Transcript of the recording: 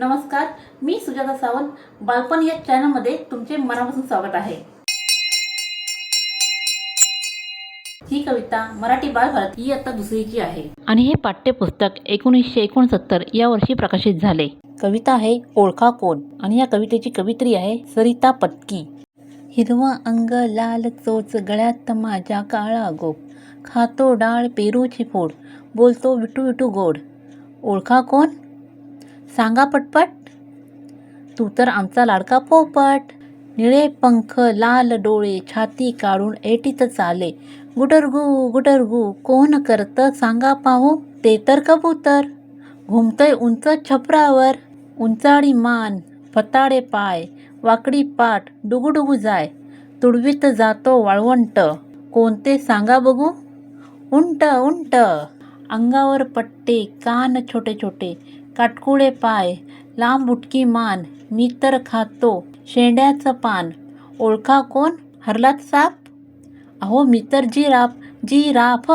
नमस्कार, मी सुजाता सावंत. बालपण या चॅनलमध्ये तुमचे मनापासून स्वागत आहे. ही कविता मराठी बालभारती इयत्ता दुसरीची आहे आणि हे पाठ्यपुस्तक 1969 या वर्षी प्रकाशित झाले. कविता आहे ओळखा कोण आणि या कवितेची कवित्री आहे सरिता पत्की. हिरवा अंग लाल चोच गळ्यात माझ्या काळा गोप, खातो डाळ पेरूची फोड, बोलतो विटू विटू गोड. ओळखा कोण? सांगा पटपट. तू तर आमचा लाडका पोपट. निळे पंख लाल डोळे छाती काढून एटीत चाले, गुटरगू गुटरगू कोण करतं सांगा पाहू. ते तर कबूतर घुमतय उंच छपरावर, उंचाळी मान फताडे पाय वाकडी पाठ डुगुडुगू जाय, तुडवीत जातो वाळवंट कोणते सांगा बघू. उंट उंट अंगावर पट्टे कान छोटे छोटे, काटकुळे पाय लांब बुटकी मान, मी तर खातो शेंड्याचं पान. ओळखा कोण? हरलात साप. अहो मी तर जिराफ जिराफ.